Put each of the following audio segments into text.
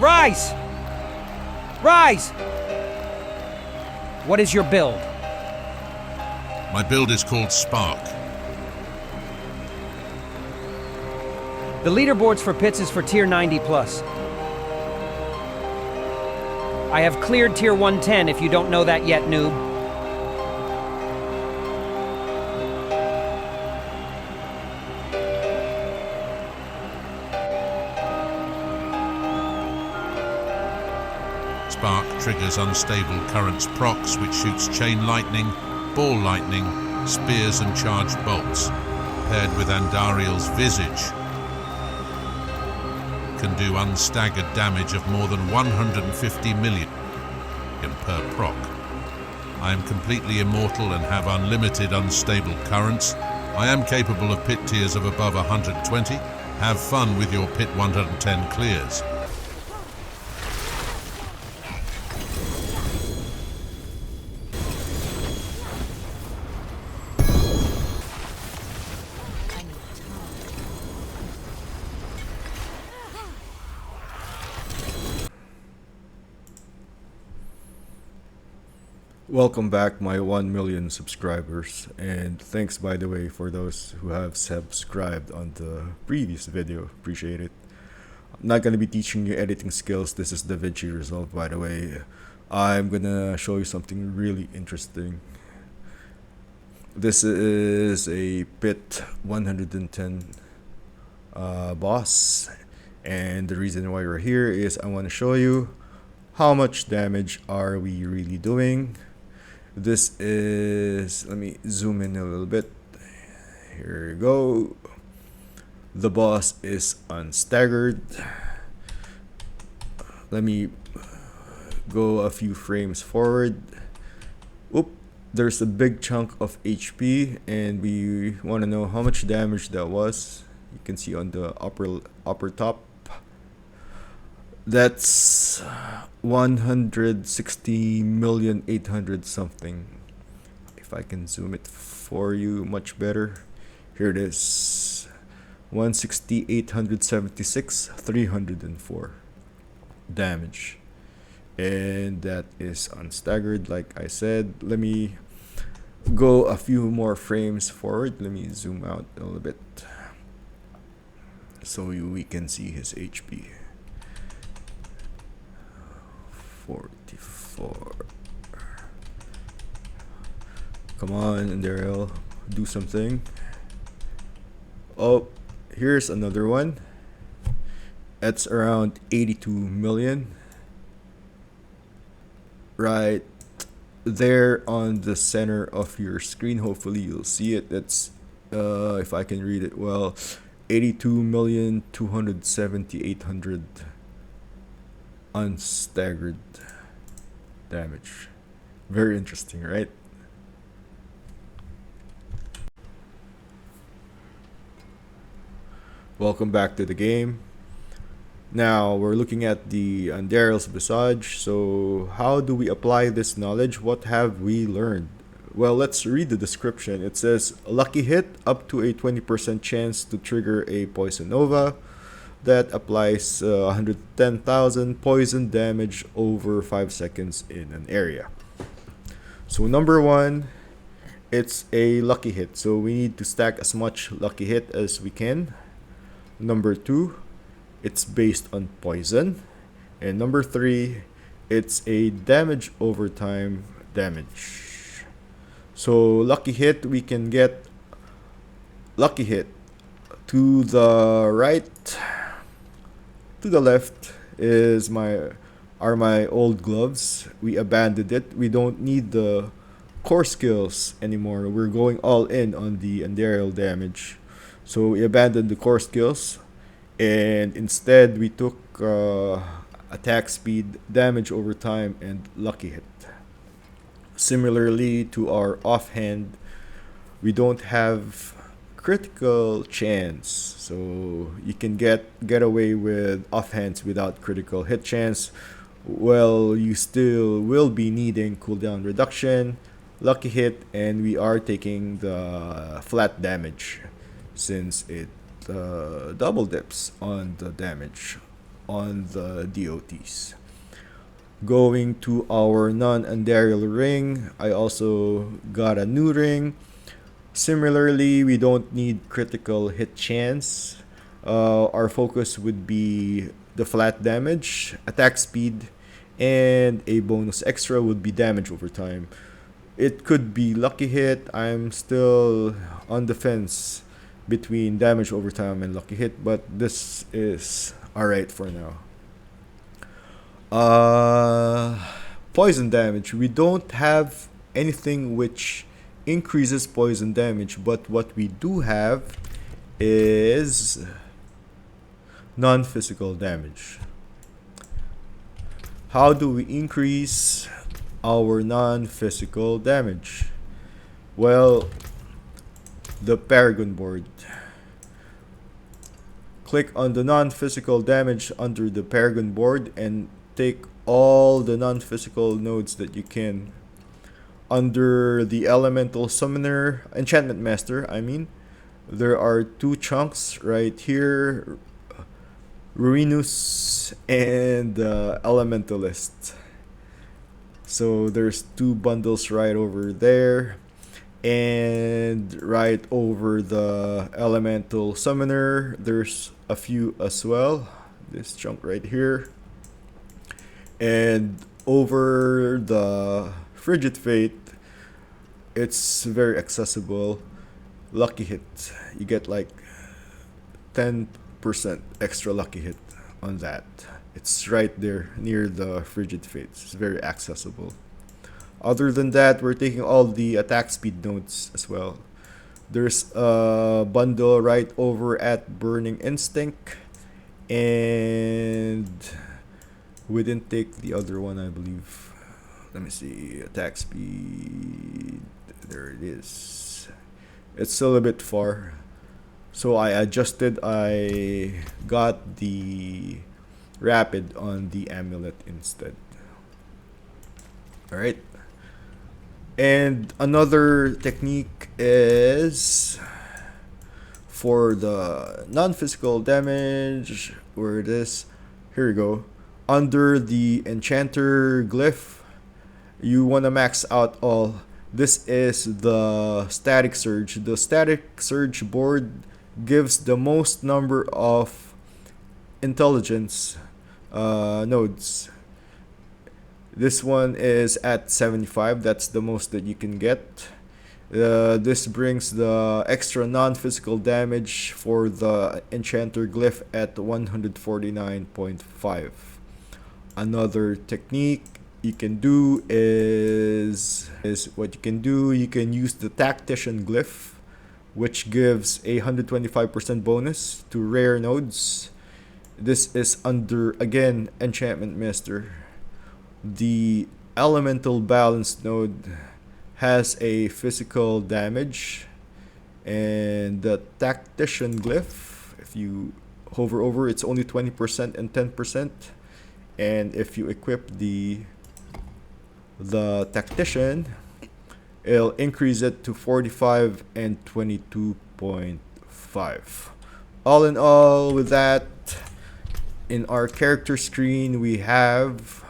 Rise! Rise! What is your build? My build is called Spark. The leaderboards for pits is for tier 90 plus. I have cleared tier 110 if you don't know that yet, noob. Spark triggers unstable currents procs, which shoots chain lightning, ball lightning, spears and charged bolts. Paired with Andariel's Visage, can do unstaggered damage of more than 150 million per proc. I am completely immortal and have unlimited unstable currents. I am capable of pit tiers of above 120. Have fun with your pit 110 clears. Welcome back, my 1 million subscribers, and thanks by the way for those who have subscribed on the previous video. Appreciate it. I'm not gonna be teaching you editing skills. This is DaVinci Resolve, by the way. I'm gonna show you something really interesting. This is a pit 110 boss, and the reason why we're here is I want to show you how much damage are we really doing. This is, let me zoom in a little bit. Here you go. The boss is unstaggered. Let me go a few frames forward. Oop, there's a big chunk of HP, and we want to know how much damage that was. You can see on the upper top. That's 160,800,000 something. If I can zoom it for you much better. Here it is. 160,876,304 damage. And that is unstaggered, like I said. Let me go a few more frames forward. Let me zoom out a little bit so we can see his HP. 44. Come on, Andariel, do something. Oh, here's another one. That's around 82 million. Right there on the center of your screen. Hopefully you'll see it. That's if I can read it well, 82,270,800 unstaggered damage. Very interesting, right? Welcome back to the game. Now we're looking at the Andariel's Visage. So how do we apply this knowledge? What have we learned? Well, let's read the description. It says, lucky hit, up to a 20% chance to trigger a Poison Nova that applies 110,000 poison damage over 5 seconds in an area. So number one, it's a lucky hit. So we need to stack as much lucky hit as we can. Number two, it's based on poison. And number three, it's a damage over time damage. So lucky hit, we can get lucky hit to the right. To the left is my old gloves. We abandoned it. We don't need the core skills anymore. We're going all in on the Andariel damage. So we abandoned the core skills, and instead we took attack speed, damage over time, and lucky hit. Similarly to our offhand, we don't have critical chance, so you can get away with offhands without critical hit chance. Well, you still will be needing cooldown reduction, lucky hit, and we are taking the flat damage since it double dips on the damage on the DOTs. Going to our non-Andariel ring, I also got a new ring. Similarly, we don't need critical hit chance. Our focus would be the flat damage, attack speed, and a bonus extra would be damage over time. It could be lucky hit. I'm still on the fence between damage over time and lucky hit, but this is alright for now. Poison damage. We don't have anything which increases poison damage, but what we do have is non-physical damage. How do we increase our non-physical damage? Well, the Paragon board. Click on the non-physical damage under the Paragon board and take all the non-physical nodes that you can. Under the Elemental Summoner, Enchantment Master, there are two chunks right here, Ruinous and Elementalist. So there's two bundles right over there, and right over the Elemental Summoner there's a few as well, this chunk right here, and over the Frigid Fate it's very accessible. Lucky hit, you get like 10% extra lucky hit on that. It's right there near the Frigid Fate. It's very accessible. Other than that, we're taking all the attack speed nodes as well. There's a bundle right over at Burning Instinct, and we didn't take the other one, I believe. Let me see, attack speed, there it is. It's still a bit far, so I adjusted. I got the rapid on the amulet instead. Alright, and another technique is for the non-physical damage, where it is, here we go, under the enchanter glyph, you want to max out all. This is the static surge. The static surge board gives the most number of intelligence nodes. This one is at 75. That's the most that you can get. This brings the extra non-physical damage for the enchanter glyph at 149.5. Another technique you can do is you can use the tactician glyph, which gives a 125% bonus to rare nodes. This is under, again, Enchantment Master. The elemental balance node has a physical damage, and the tactician glyph, if you hover over, it's only 20% and 10%, and if you equip the tactician, it'll increase it to 45 and 22.5. All in all, with that, in our character screen we have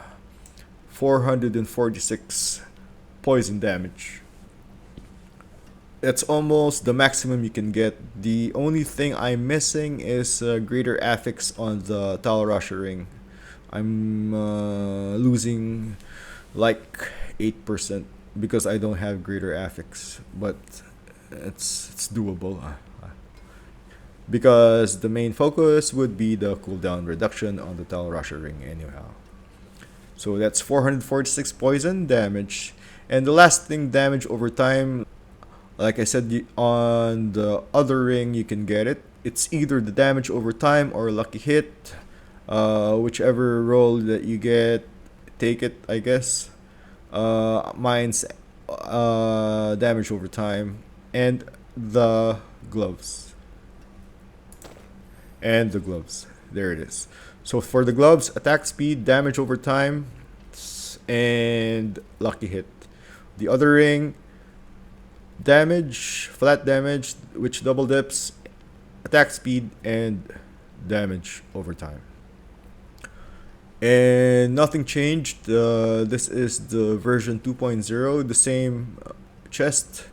446 poison damage. That's almost the maximum you can get. The only thing I'm missing is greater affix on the Talrasha ring. I'm losing like 8% because I don't have greater affix, but it's doable. Because the main focus would be the cooldown reduction on the Talrasha ring anyhow. So that's 446 poison damage. And the last thing, damage over time, like I said, on the other ring you can get it. It's either the damage over time or lucky hit. Whichever roll that you get, take it, I guess. Mine's damage over time. And the gloves. There it is. So for the gloves, attack speed, damage over time, and lucky hit. The other ring, damage, flat damage, which double dips, attack speed, and damage over time. And nothing changed. This is the version 2.0, the same chest,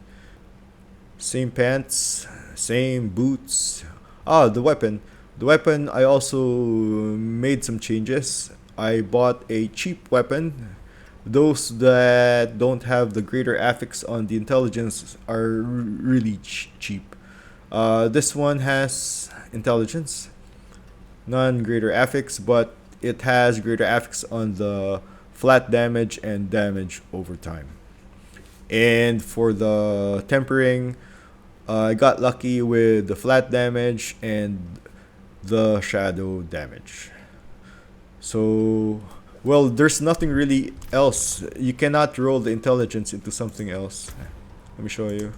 same pants, same boots. The weapon. The weapon, I also made some changes. I bought a cheap weapon. Those that don't have the greater affix on the intelligence are really cheap. This one has intelligence, none greater affix, but it has greater affix on the flat damage and damage over time. And for the tempering, I got lucky with the flat damage and the shadow damage. So, well, there's nothing really else. You cannot roll the intelligence into something else. Let me show you.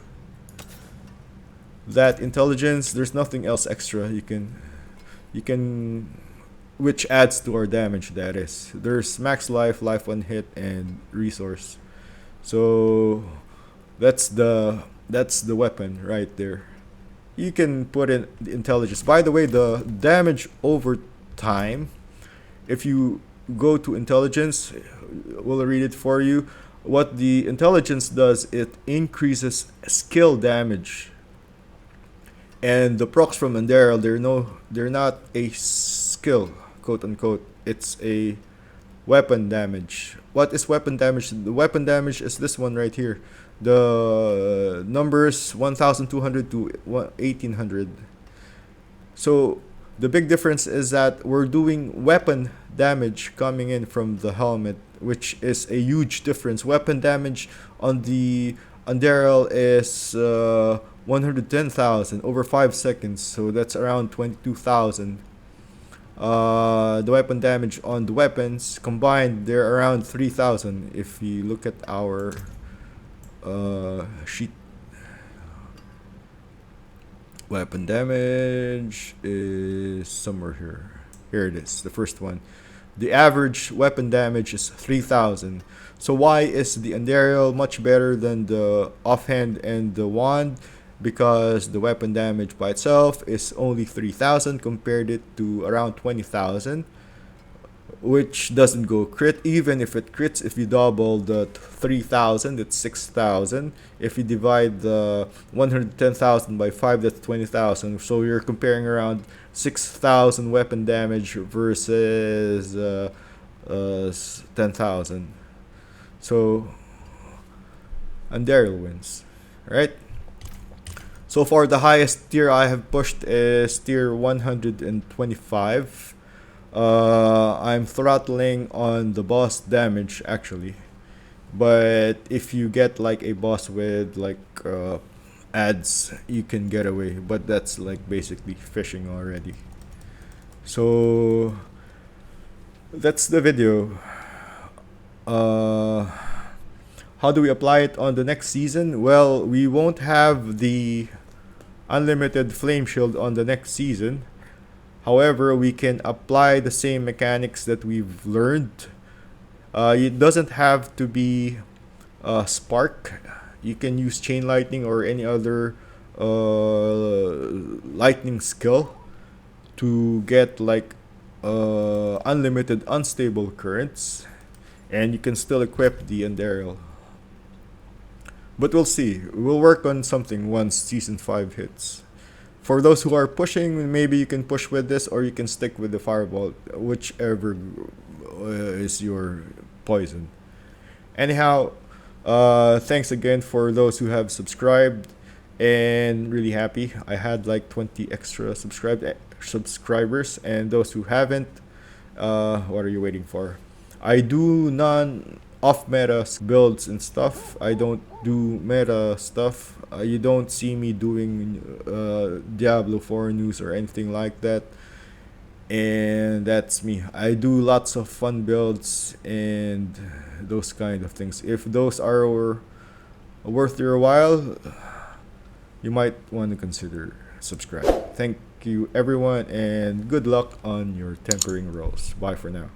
That intelligence, there's nothing else extra you can which adds to our damage, that is. There's max life, life on hit, and resource. So that's the weapon right there. You can put in the intelligence. By the way, the damage over time, if you go to intelligence, we'll read it for you. What the intelligence does, it increases skill damage. And the procs from Andariel, they're not a skill, quote unquote. It's a weapon damage. What is weapon damage? The weapon damage is this one right here. The numbers 1200 to 1800. So the big difference is that we're doing weapon damage coming in from the helmet, which is a huge difference. Weapon damage on the Andariel is 110,000 over 5 seconds, so that's around 22,000. The weapon damage on the weapons combined, they're around 3,000. If you look at our sheet, weapon damage is somewhere here. Here it is, the first one. The average weapon damage is 3,000. So why is the Andariel much better than the offhand and the wand? Because the weapon damage by itself is only 3,000 compared it to around 20,000, which doesn't go crit. Even if it crits, if you double the 3,000, it's 6,000. If you divide the 110,000 by 5, that's 20,000. So you're comparing around 6,000 weapon damage versus 10,000. So Andariel wins, right? So far, the highest tier I have pushed is tier 125. I'm throttling on the boss damage actually, but if you get like a boss with like ads, you can get away. But that's like basically fishing already. So that's the video. How do we apply it on the next season? Well, we won't have the unlimited flame shield on the next season. However, we can apply the same mechanics that we've learned. It doesn't have to be spark. You can use chain lightning or any other lightning skill to get like unlimited unstable currents, and you can still equip the Andariel. But we'll see. We'll work on something once season 5 hits. For those who are pushing, maybe you can push with this, or you can stick with the fireball, whichever is your poison. Anyhow, thanks again for those who have subscribed, and really happy. I had like 20 extra subscribers, and those who haven't, what are you waiting for? I do off-meta builds and stuff. I don't do meta stuff. You don't see me doing Diablo 4 news or anything like that. And that's me. I do lots of fun builds and those kind of things. If those are worth your while, you might want to consider subscribing. Thank you everyone, and good luck on your tempering rolls. Bye for now.